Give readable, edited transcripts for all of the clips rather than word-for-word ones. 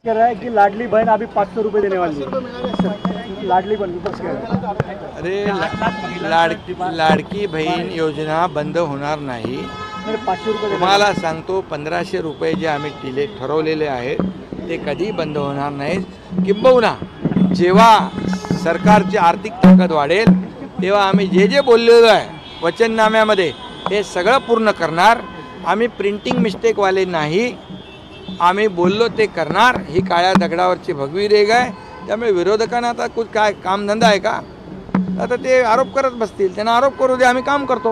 कह रहा है कि लाडली बहन अभी 500 रुपये देने वाली है। लाडली बहन विपक्ष कह रहा है। अरे लाडकी बहीण योजना बंद होणार नाही। 500 रुपये तुम्हाला सांगतो 1500 रुपये जे आम्ही ठरवलेले आहेत ते कधी बंद होणार नाहीत। किंबहुना जेव्हा सरकारची आर्थिक ताकद वाढेल तेव्हा आम्ही जे बोललेलो आहे वचननाम्यामध्ये हे सगळं पूर्ण करणार। आम्ही प्रिंटिंग मिस्टेकवाले नाही, आम्ही बोललो ते करणार। ही काळ्या दगडावरची भगवी रेघ आहे। त्यामुळे विरोधकांना आता कुछ काय कामधंदा आहे का? आता ते आरोप करत बसतील, त्यांना आरोप करू दे, आम्ही काम करतो,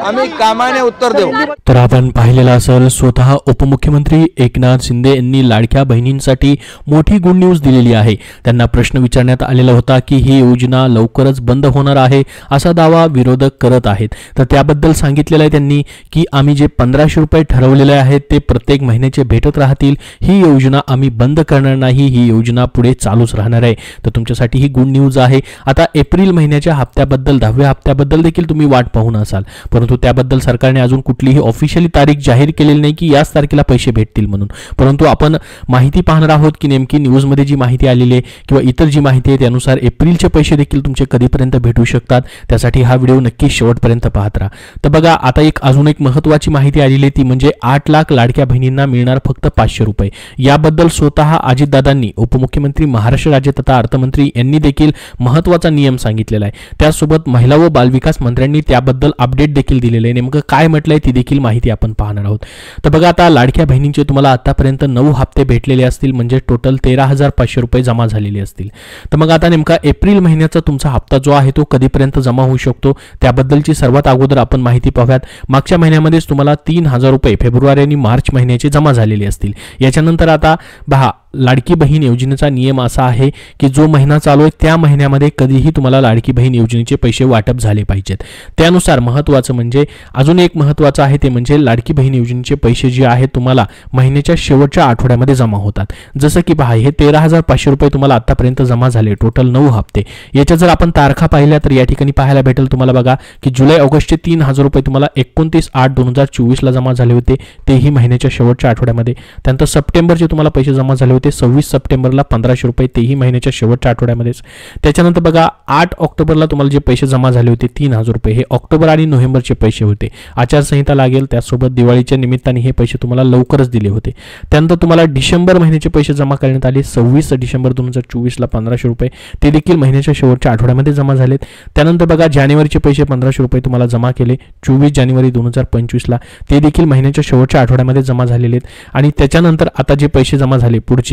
आम्ही कामाने उत्तर देऊ। तर आपण पाहिलेलं असेल स्वतः उपमुख्यमंत्री एकनाथ शिंदे यांनी लाडक्या बहिणींसाठी मोठी गुड न्यूज दिलेली आहे। त्यांना प्रश्न विचारण्यात आलेला होता की ही योजना लवकरच बंद होणार आहे असा दावा विरोधक करत आहेत। तर त्याबद्दल सांगितलेलं आहे त्यांनी की आम्ही जे 1500 रुपये ठरवलेले आहेत ते प्रत्येक महिन्याचे भेटत राहतील। ही योजना आम्ही बंद करणार नाही, ही योजना पुढे चालूच राहणार आहे। तर तुमच्यासाठी ही गुड न्यूज आहे। आता एप्रिल महिन्याच्या हप्त्याबद्दल 10व्या हप्त्याबद्दल देखील तुम्ही वाट पाहून असाल, परंतु त्याबद्दल सरकारने अजून कुठलीही ऑफिशियली तारीख जाहीर केलेली नाही की याच तारखेला पैसे भेटतील म्हणून। परंतु आपण माहिती पाहणार आहोत की नेमकी न्यूज मध्ये जी माहिती आलेली आहे किंवा इतर जी माहिती आहे त्यानुसार एप्रिलचे पैसे देखील तुमचे कधीपर्यंत भेटू शकतात। त्यासाठी हा व्हिडिओ नक्की शेवटपर्यंत पाहत राहा। तर बघा आता अजून एक महत्त्वाची माहिती आलेली आहे ती म्हणजे 8 लाख लाडक्या बहिणींना मिळणार फक्त 500 रुपये। याबद्दल स्वतः अजितदादांनी उपमुख्यमंत्री महाराष्ट्र राज्य तथा अर्थमंत्री यांनी देखील महत्त्वाचा नियम सांगितलेला आहे। त्यासोबत महिला व बालविकास मंत्र्यांनी त्याबद्दल अपडेट देखील दिलेले आहे। नेमकं काय म्हटलंय ती देखील माहिती आपण पाहणार आहोत। तर बघा आता लाडक्या बहिणींचे तुम्हाला आतापर्यंत 9 हप्ते भेटलेले असतील, म्हणजे टोटल 13,500 रुपये जमा झालेले असतील। तर मग आता नेमका एप्रिल महिन्याचा तुमचा हप्ता जो आहे तो कधीपर्यंत जमा होऊ शकतो त्याबद्दलची सर्वात अगोदर आपण माहिती पाहूयात। मागच्या महिन्यामध्येच तुम्हाला 3,000 रुपये फेब्रुवारी आणि मार्च महिन्याचे जमा झालेले असतील। याच्यानंतर आता पहा लाडकी बहीण योजनेचा नियम असा आहे की जो महिना चालू आहे त्या महिन्यामध्ये कधीही तुम्हाला लाडकी बहीण योजनेचे पैसे वाटप झाले पाहिजेत। त्यानुसार महत्त्वाचं म्हणजे अजून एक महत्त्वाचं आहे ते म्हणजे लाडकी बहीण योजनेचे पैसे जे आहेत तुम्हाला महिन्याच्या शेवटच्या आठवड्यामध्ये जमा होतात। जसं की पहा हे 13,500 रुपये तुम्हाला आतापर्यंत जमा झाले, टोटल 9 हप्ते। याच्या जर आपण तारखा पाहिल्या तर या ठिकाणी पाहायला भेटेल तुम्हाला बघा की जुलै ऑगस्टचे 3,000 रुपये तुम्हाला 29/8/2024 ला जमा झाले होते, तेही महिन्याच्या शेवटच्या आठवड्यामध्ये। त्यानंतर सप्टेंबरचे तुम्हाला पैसे जमा झाले 26 सप्टेंबरला 1500 रुपये, तेही महिन्याच्या शेवटच्या आठवड्यामध्येच। त्याच्यानंतर बघा 8 ऑक्टोबरला तुम्हाला जे पैसे जमा झाले होते 3,000 रुपये, हे ऑक्टोबर आणि नोव्हेंबरचे पैसे होते। आचारसंहिता लागेल त्यासोबत दिवाळीच्या निमित्ताने हे पैसे तुम्हाला लवकरच दिले होते। त्यानंतर तुम्हाला डिसेंबर महिन्याचे पैसे जमा करण्यात आले 26 डिसेंबर 2024 ला 1500 रुपये, ते देखील महिन्याच्या शेवटच्या आठवड्यामध्ये जमा झालेत। त्यानंतर बघा जानेवारीचे पैसे 1500 रुपये तुम्हाला जमा केले 24 जानेवारी 2025 ला, ते देखील महिन्याच्या शेवटच्या आठवड्यामध्ये जमा झालेले आहेत। आणि त्याच्यानंतर आता जे पैसे जमा झाले पुढचे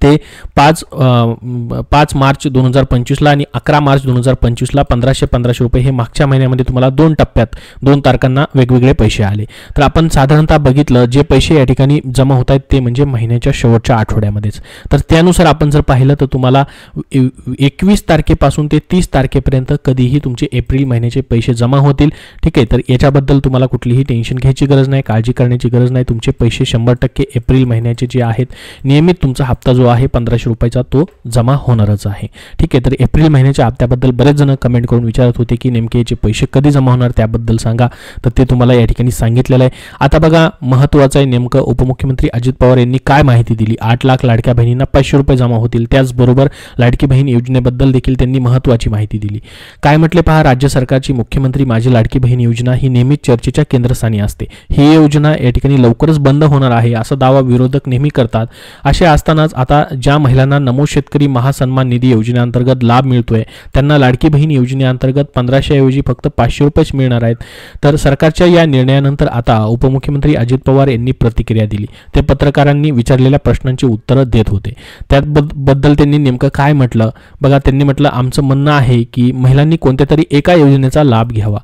ते 5 मार्च 2025 ला आणि 11 मार्च 2025 ला 1500 रुपये हे मागच्या महिन्यामध्ये तुम्हाला 2 टप्प्यात 2 तारखांना वेगवेगळे पैसे आले। तर आपण साधारणतः बघितलं जे पैसे या ठिकाणी जमा होत आहेत ते म्हणजे महिन्याच्या शेवटच्या आठवड्यामध्येच। तर त्यानुसार आपण जर पाहिलं तर तुम्हाला 21 तारखेपासून ते 30 तारखेपर्यंत कधीही तुमचे एप्रिल महिन्याचे पैसे जमा होतील। ठीक आहे, तर याच्याबद्दल तुम्हाला कुठलीही टेन्शन घ्यायची गरज नाही, काळजी करण्याची गरज नाही। तुमचे पैसे 100% एप्रिल महिन्याचे जे आहेत नियमित तुमचा हप्ता जो आहे 1500 रुपयाचा तो जमा होणारच आहे। ठीक आहे, तर एप्रिल महिन्याच्या हप्त्याबद्दल बरेच जण कमेंट करून विचारत होते की नेमके याचे पैसे कधी जमा होणार त्याबद्दल सांगा, तर ते तुम्हाला या ठिकाणी सांगितलेलं आहे। आता बघा महत्त्वाचं आहे नेमकं उपमुख्यमंत्री अजित पवार यांनी काय माहिती दिली। 8 लाख लाडक्या बहिणींना 500 रुपये जमा होतील, त्याचबरोबर लाडकी बहीण योजनेबद्दल देखील त्यांनी महत्त्वाची माहिती दिली। काय म्हटले पहा, राज्य सरकारची मुख्यमंत्री माझी लाडकी बहीण योजना ही नेहमीच चर्चेच्या केंद्रस्थानी असते। ही योजना या ठिकाणी लवकरच बंद होणार आहे असा दावा विरोधक नेहमी करतात। असे असतानाच आता ज्या महिलांना नमो शेतकरी महासन्मान निधी योजनेअंतर्गत लाभ मिळतोय त्यांना लाडकी बहीण योजनेअंतर्गत 1500 ऐवजी फक्त 500 रुपयेच मिळणार आहेत। तर सरकारच्या या निर्णयानंतर आता उपमुख्यमंत्री अजित पवार यांनी प्रतिक्रिया दिली। ते पत्रकारांनी विचारलेल्या प्रश्नांची उत्तरं देत होते। त्याबद्दल त्यांनी नेमकं काय म्हटलं बघा, त्यांनी म्हटलं आमचं म्हणणं आहे की महिलांनी कोणत्या तरी एका योजनेचा लाभ घ्यावा।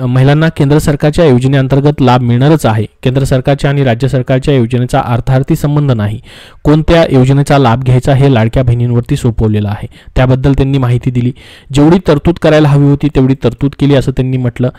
महिलांना केंद्र सरकारच्या योजनेअंतर्गत लाभ मिळणारच आहे। केंद्र सरकारच्या आणि राज्य सरकारच्या योजनेचा अर्थार्थी संबंध नाही। कोणत्या योजनेचा लाभ घ्यायचा हे लाडक्या बहिणींवरती सोपवलेलं आहे, त्याबद्दल त्यांनी माहिती दिली. जेवढी तरतूद करायला हवी होती तेवढी तरतूद केली असं त्यांनी म्हटलं.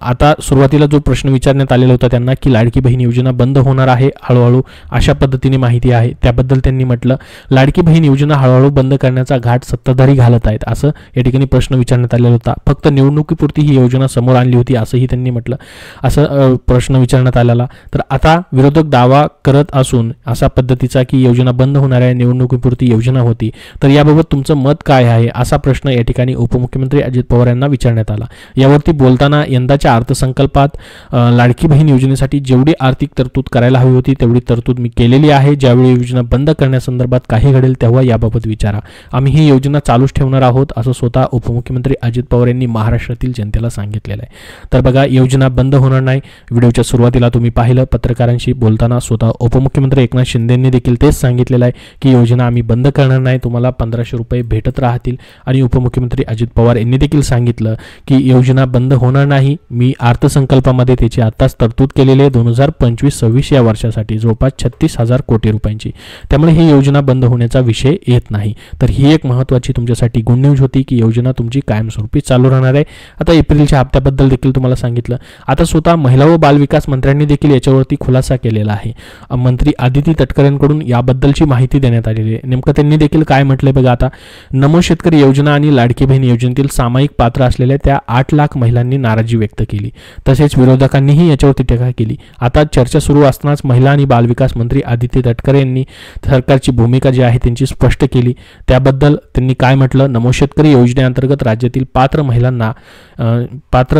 आता सुरुवातीला जो प्रश्न विचारण्यात आलेला होता त्यांना की लाडकी बहीण योजना बंद होणार आहे हळूहळू, अशा पद्धतीने माहिती आहे, त्याबद्दल त्यांनी म्हटलं लाडकी बहीण योजना हळूहळू बंद करण्याचा घाट सत्ताधारी घालत आहेत असं या ठिकाणी प्रश्न विचारण्यात आलेला होता. फक्त निवडणुकीपुरती ही योजना समोर आणली होती असंही त्यांनी म्हटलं, असं प्रश्न विचारण्यात आलेला. तर आता विरोधक दावा करत असून अशा पद्धतीचा की योजना बंद होणाऱ्या निवडणुकीपुरती योजना होती, तर याबाबत तुमचं मत काय आहे असा प्रश्न या ठिकाणी उपमुख्यमंत्री अजित पवार यांना विचारण्यात आला. यावरती बोलताना यंदाच्या अर्थसंकल्पात लाडकी बहीण योजनेसाठी जेवढी आर्थिक तरतूद करायला हवी होती तेवढी तरतूद मी केलेली आहे. ज्यावेळी योजना बंद करण्यासंदर्भात काही घडेल तेव्हा याबाबत विचारा, आम्ही ही योजना चालूच ठेवणार आहोत असं स्वतः उपमुख्यमंत्री अजित पवार यांनी महाराष्ट्रातील जनतेला सांगितलेलं आहे. तर बघा, योजना बंद होणार नाही. व्हिडिओच्या सुरुवातीला तुम्ही पाहिलं, पत्रकारांशी बोलताना स्वतः उपमुख्यमंत्री एकनाथ शिंदेंनी देखील तेच सांगितलेलं आहे की योजना आम्ही बंद करणार नाही, तुम्हाला 1500 रुपये भेटत राहतील. आणि उपमुख्यमंत्री अजित पवार यांनी देखील सांगितलं की योजना बंद होणार नाही, मी अर्थसंकल्पामध्ये त्याची आत्ताच तरतूद केलेली आहे 2025-26 या वर्षासाठी जवळपास 36,000 कोटी रुपयांची, त्यामुळे ही योजना बंद होण्याचा विषय येत नाही. तर ही एक महत्त्वाची तुमच्यासाठी गुड न्यूज होती की योजना तुमची कायमस्वरूपी चालू राहणार आहे. आता एप्रिलच्या हप्त्याबद्दल देखील तुम्हाला सांगितलं. आता स्वतः महिला व बालविकास मंत्र्यांनी देखील याच्यावरती खुलासा केलेला आहे. मंत्री आदिती तटकरेंकडून याबद्दलची माहिती देण्यात आलेली आहे. नेमकं त्यांनी देखील काय म्हटलंय बघा. आता नमो शेतकरी योजना आणि लाडकी बहीण योजनेतील सामायिक पात्र असलेल्या त्या 8 लाख महिलांनी नाराजी व्यक्त केली, तसेच विरोधकांनीही याच्यावरती टीका केली. आता चर्चा सुरू असतानाच महिला आणि बालविकास मंत्री आदिती तटकरे यांनी सरकारची भूमिका जी आहे त्यांची स्पष्ट केली. त्याबद्दल त्यांनी काय म्हटलं, नमो शेतकरी योजनेअंतर्गत राज्यातील पात्र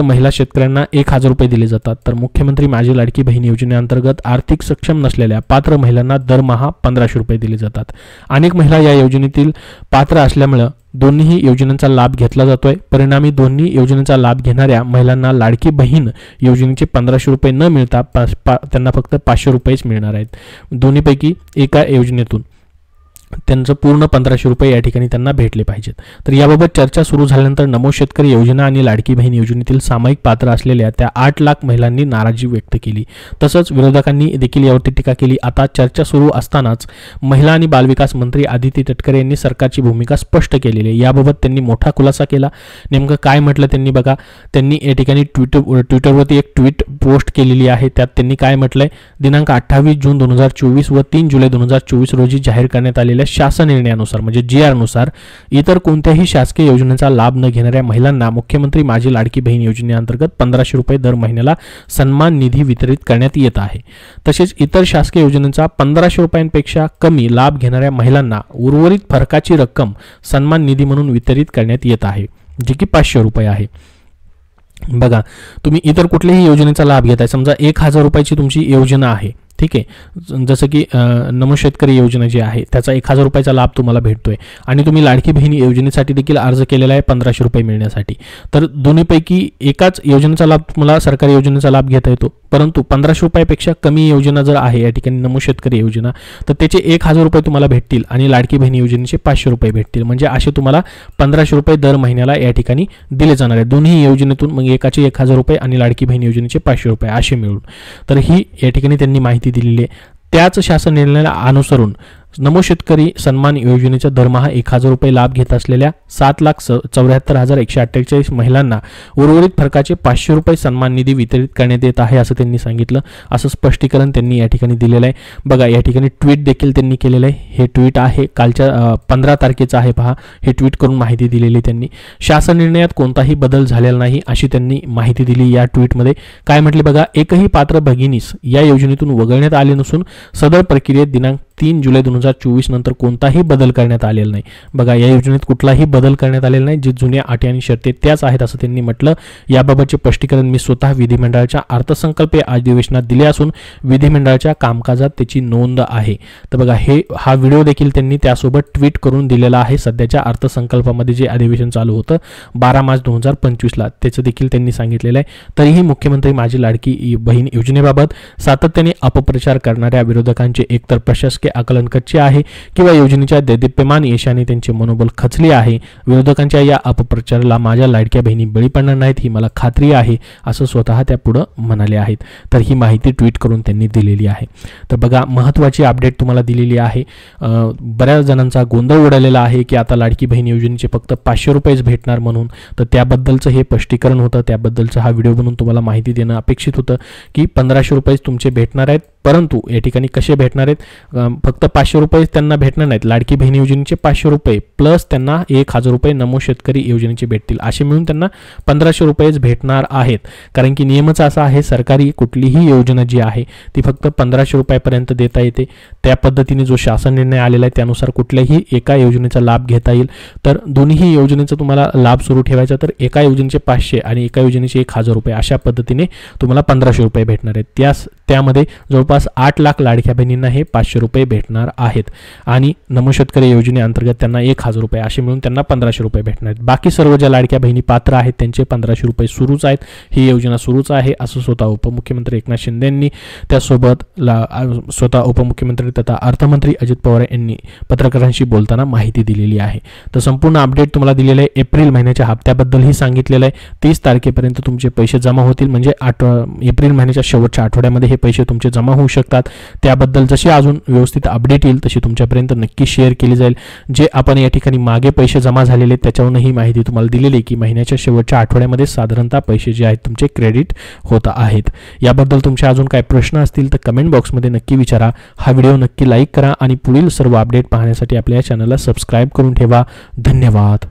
महिला शेतकऱ्यांना 1,000 रुपये दिले जातात, तर मुख्यमंत्री माझी लाडकी बहीण योजनेअंतर्गत आर्थिक सक्षम नसलेल्या पात्र महिलांना दरमहा 1500 रुपये दिले जातात. अनेक महिला या योजनेतील पात्र असल्यामुळे दोन्ही योजनांचा लाभ घेतला जातोय. परिणामी दोन्ही योजनेचा लाभ घेणाऱ्या महिलांना लाडकी बहीण योजनेचे 1500 रुपये न मिळता त्यांना फक्त 500 रुपयेच मिळणार आहेत. दोन्हीपैकी एका योजनेतून त्यांचं पूर्ण 1500 रुपये या ठिकाणी त्यांना भेटले पाहिजेत. तर याबाबत चर्चा सुरू झाल्यानंतर नमो शेतकरी योजना आणि लाडकी बहीण योजनेतील सामायिक पात्र असलेल्या त्या 8 लाख महिलांनी नाराजी व्यक्त केली. तसंच विरोधकांनी देखील यावरती टीका केली. आता चर्चा सुरू असतानाच महिला आणि बालविकास मंत्री आदिती तटकरे यांनी सरकारची भूमिका स्पष्ट केलेली आहे. याबाबत त्यांनी मोठा खुलासा केला. नेमकं काय म्हटलं त्यांनी बघा. त्यांनी या ठिकाणी ट्विटरवरती एक ट्विट पोस्ट केलेली आहे. त्यात त्यांनी काय म्हटलंय, दिनांक 28 जून 2024 व 3 जुलै 2024 रोजी जाहीर करण्यात आलेल्या शासन निर्णयानुसार म्हणजे GR नुसार इतर कोणत्याही शासकीय योजनेचा लाभ न घेणाऱ्या महिलांना मुख्यमंत्री माझी लाडकी बहीण योजनेअंतर्गत 1500 रुपये दर महिन्याला सन्मान निधी वितरित करण्यात येत आहे. तसेच इतर शासकीय योजनेचा 1500 रुपयांपेक्षा कमी लाभ घेणाऱ्या महिलांना उर्वरित फरकाची रक्कम सन्मान निधी म्हणून वितरित करण्यात येत आहे, जी की 500 रुपये आहे. बघा, तुम्ही इतर कुठल्याही योजनेचा लाभ घेताय, समजा 1000 रुपयाची तुमची योजना आहे, ठीक आहे, जसं की नमो शेतकरी योजना जी आहे त्याचा 1000 रुपयाचा लाभ तुम्हाला भेटतोय आणि तुम्ही लाडकी बहीण योजनेसाठी देखील अर्ज केलेला आहे 1500 रुपये मिळण्यासाठी, तर दोन्हीपैकी एकाच योजनेचा लाभ तुम्हाला सरकारी योजनेचा लाभ घेता येतो. परंतु 1500 रुपयापेक्षा कमी योजना जर आहे या ठिकाणी नमो शेतकरी योजना, तर त्याचे 1000 रुपये तुम्हाला भेटतील आणि लाडकी बहीण योजनेचे 500 रुपये भेटतील. म्हणजे असे तुम्हाला 1500 रुपये दर महिन्याला या ठिकाणी दिले जाणार आहे दोन्ही योजनेतून. मग एकाचे 1000 रुपये आणि लाडकी बहीण योजनेचे 500 रुपये असे मिळून. तर ही या ठिकाणी त्यांनी माहिती दिलेली आहे. त्याच शासन निर्णयाला अनुसरून नमो शेतकरी सन्मान योजनेचा दरमहा 1000 रुपये लाभ घेत असलेल्या 7,74,148 महिलांना उर्वरित फरकाचे 500 रुपये सन्मान निधी वितरित करण्यात येत आहे असं त्यांनी सांगितलं. असं स्पष्टीकरण त्यांनी या ठिकाणी दिलेलं आहे. बघा, या ठिकाणी ट्विट देखील त्यांनी केलेलं आहे. हे ट्विट आहे कालच्या 15 तारखेचं आहे. पहा, हे ट्विट करून माहिती दिलेली त्यांनी. शासन निर्णयात कोणताही बदल झालेला नाही अशी त्यांनी माहिती दिली. या ट्विटमध्ये काय म्हटले बघा, एकही पात्र भगिनीस या योजनेतून वगळण्यात आले नसून सदर प्रक्रियेत दिनांक 3 जुलै 2024 नंतर कोणताही बदल करण्यात आलेला नाही. बघा, या योजनेत कुठलाही बदल करण्यात आलेला नाही. जे जुन्या अटी आणि शर्ती त्याच आहेत असं त्यांनी म्हटलं. याबाबतचे स्पष्टीकरण मी स्वतः विधिमंडळाच्या अर्थसंकल्पीय अधिवेशनात दिले असून विधिमंडळाच्या कामकाजात त्याची नोंद आहे. तर बघा, हा व्हिडिओ देखील त्यांनी त्यासोबत ट्विट करून दिलेला आहे. सध्याच्या अर्थसंकल्पामध्ये जे अधिवेशन चालू होतं 12 मार्च 2025ला त्याचं देखील त्यांनी सांगितलेलं आहे. तरीही मुख्यमंत्री माझी लाडकी बहीण योजनेबाबत सातत्याने अपप्रचार करणाऱ्या विरोधकांचे एकतर प्रशासकीय शासकीय आकलन कच्चे आहे किंवा योजनेच्या देदीप्यमान यशाने त्यांचे मनोबल खचले आहे. विरोधकांच्या या अपप्रचाराला माझ्या लाडक्या बहिणी बळी पडणार नाहीत ही मला खात्री आहे, असं स्वतः त्या पुढे म्हणाले आहेत. तर ही माहिती ट्विट करून त्यांनी दिलेली आहे. तर बघा, महत्त्वाची अपडेट तुम्हाला दिलेली आहे. बऱ्याच जणांचा गोंधळ उडालेला आहे की आता लाडकी बहीण योजनेचे फक्त 500 रुपयेच भेटणार म्हणून. तर त्याबद्दलचं हे स्पष्टीकरण होतं, त्याबद्दलचा हा व्हिडिओ बनवून तुम्हाला माहिती देणं अपेक्षित होतं की 1500 रुपये तुमचे भेटणार आहेत. परंतु या ठिकाणी कसे भेटणार आहेत, फक्त 500 रुपये त्यांना भेटणार नाहीत. लाडकी बहीण योजनेचे 500 रुपये प्लस त्यांना 1000 रुपये नमो शेतकरी योजनेचे भेटतील. असे मिळून त्यांना 1500 रुपयेच भेटणार आहेत. कारण की नियमच असा आहे, सरकारी कुठलीही योजना जी आहे ती फक्त 1500 रुपयापर्यंत देता येते. त्या पद्धतीने जो शासन निर्णय आलेला आहे त्यानुसार कुठल्याही एका योजनेचा लाभ घेता येईल. तर दोन्ही योजनेचा तुम्हाला लाभ सुरू ठेवायचा तर एका योजनेचे 500 आणि एका योजनेचे 1000 रुपये अशा पद्धतीने तुम्हाला 1500 रुपये भेटणार आहेत. त्यामध्ये जवळपास 8 लाख लाडक्या बहिणींना हे 500 रुपये भेटणार आहेत आणि नमो शेतकरी योजनेअंतर्गत त्यांना 1000 रुपये असे मिळून त्यांना 1500 रुपये भेटणार आहेत. बाकी सर्व ज्या लाडक्या बहिणी पात्र आहेत त्यांचे 1500 रुपये सुरूच आहेत. ही योजना सुरूच आहे असं स्वतः उपमुख्यमंत्री एकनाथ शिंदे यांनी, त्यासोबत स्वतः उपमुख्यमंत्री तथा अर्थमंत्री अजित पवार यांनी पत्रकारांशी बोलताना माहिती दिलेली आहे. तर संपूर्ण अपडेट तुम्हाला दिलेलं आहे. एप्रिल महिन्याच्या हप्त्याबद्दलही सांगितलेलं आहे. 30 तारखेपर्यंत तुमचे पैसे जमा होतील, म्हणजे एप्रिल महिन्याच्या शेवटच्या आठवड्यामध्ये हे पैसे तुमचे जमा होऊ शकतात. त्याबद्दल जशी अजून व्यवस्थित अपडेट येईल तशी तुमच्यापर्यंत नक्की शेअर केली जाईल. जे आपण या ठिकाणी मागे पैसे जमा झालेले त्याच्यावरून ही माहिती तुम्हाला दिलेली की महिन्याच्या शेवटच्या आठवड्यामध्ये साधारणतः पैसे जे आहेत तुमचे क्रेडिट होत आहेत. याबद्दल तुमचे अजून काही प्रश्न असतील तर कमेंट बॉक्समध्ये नक्की विचारा. हा व्हिडिओ नक्की लाईक करा आणि पुढील सर्व अपडेट पाहण्यासाठी आपल्या चॅनलला सबस्क्राईब करून ठेवा. धन्यवाद.